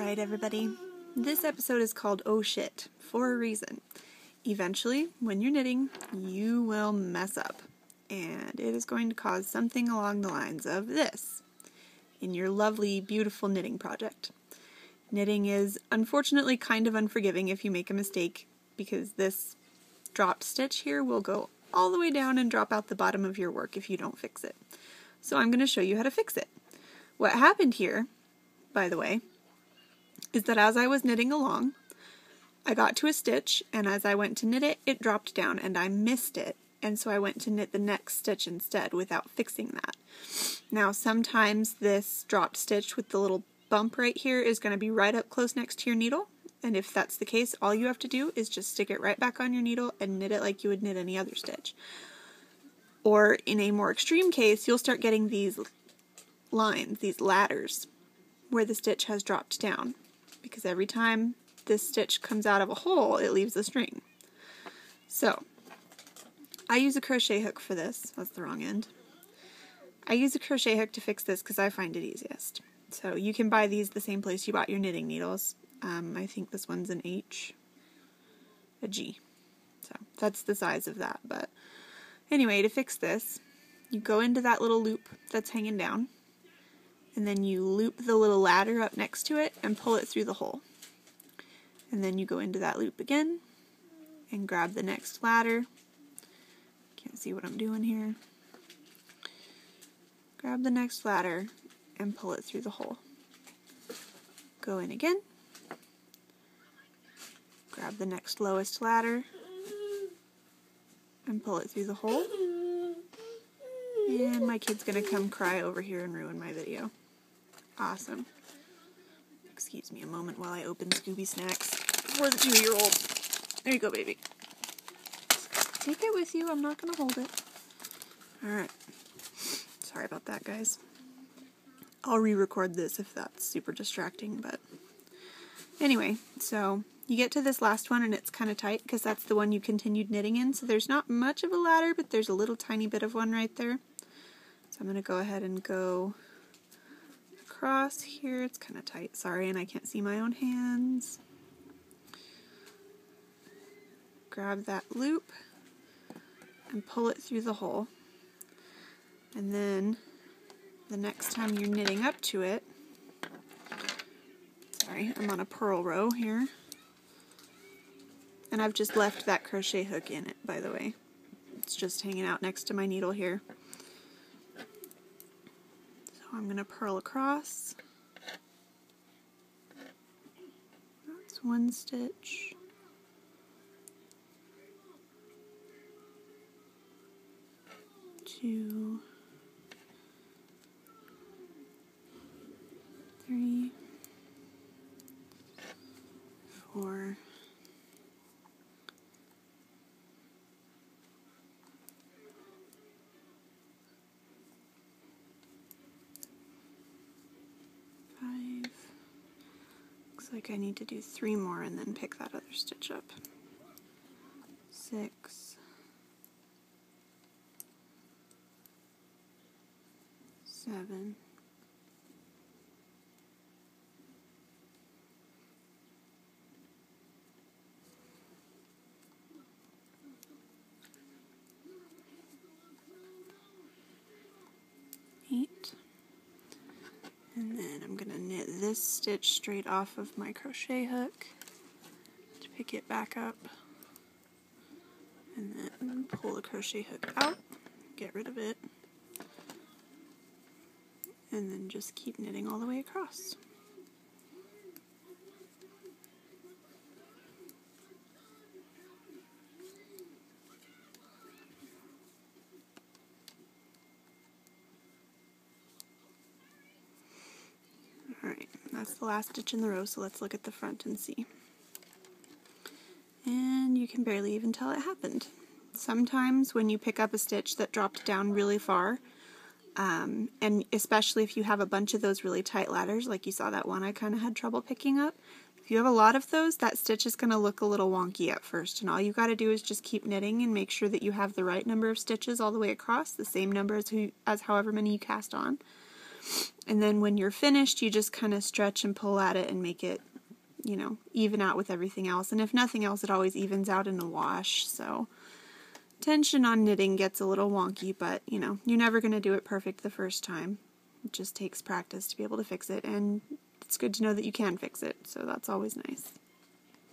Alright everybody, this episode is called Oh Shit, for a reason. Eventually, when you're knitting, you will mess up, and it is going to cause something along the lines of this in your lovely, beautiful knitting project. Knitting is unfortunately kind of unforgiving if you make a mistake, because this dropped stitch here will go all the way down and drop out the bottom of your work if you don't fix it. So I'm going to show you how to fix it. What happened here, by the way, is that as I was knitting along, I got to a stitch, and as I went to knit it, it dropped down, and I missed it, and so I went to knit the next stitch instead without fixing that. Now, sometimes this dropped stitch with the little bump right here is going to be right up close next to your needle, and if that's the case, all you have to do is just stick it right back on your needle and knit it like you would knit any other stitch. Or, in a more extreme case, you'll start getting these lines, these ladders, where the stitch has dropped down, because every time this stitch comes out of a hole, it leaves a string. So, I use a crochet hook for this. That's the wrong end. I use a crochet hook to fix this because I find it easiest. So you can buy these the same place you bought your knitting needles. I think this one's an H, a G. So that's the size of that. But anyway, to fix this, you go into that little loop that's hanging down, and then you loop the little ladder up next to it and pull it through the hole. And then you go into that loop again and grab the next ladder. Can't see what I'm doing here. Grab the next ladder and pull it through the hole. Go in again. Grab the next lowest ladder and pull it through the hole. And my kid's gonna come cry over here and ruin my video. Awesome. Excuse me a moment while I open Scooby Snacks for the 2-year-old. There you go, baby. Take it with you. I'm not gonna hold it. Alright. Sorry about that, guys. I'll re-record this if that's super distracting, but anyway, so you get to this last one and it's kind of tight because that's the one you continued knitting in, so there's not much of a ladder, but there's a little tiny bit of one right there. So I'm going to go ahead and go across here. It's kind of tight, sorry, and I can't see my own hands. Grab that loop and pull it through the hole. And then the next time you're knitting up to it, sorry, I'm on a purl row here, and I've just left that crochet hook in it, by the way. It's just hanging out next to my needle here. So I'm going to purl across. That's one stitch. Two. 3, 4, 5. Looks like I need to do 3 more and then pick that other stitch up. 6, 7, 8, and then I'm going to knit this stitch straight off of my crochet hook to pick it back up, and then pull the crochet hook out, get rid of it, and then just keep knitting all the way across. Alright, that's the last stitch in the row, so let's look at the front and see. And you can barely even tell it happened. Sometimes when you pick up a stitch that dropped down really far, and especially if you have a bunch of those really tight ladders, like you saw that one I kind of had trouble picking up, if you have a lot of those, that stitch is going to look a little wonky at first, and all you got to do is just keep knitting and make sure that you have the right number of stitches all the way across, the same number as however many you cast on. And then when you're finished, you just kind of stretch and pull at it and make it, even out with everything else. And if nothing else, it always evens out in a wash. So tension on knitting gets a little wonky, but, you're never going to do it perfect the first time. It just takes practice to be able to fix it, and it's good to know that you can fix it, so that's always nice.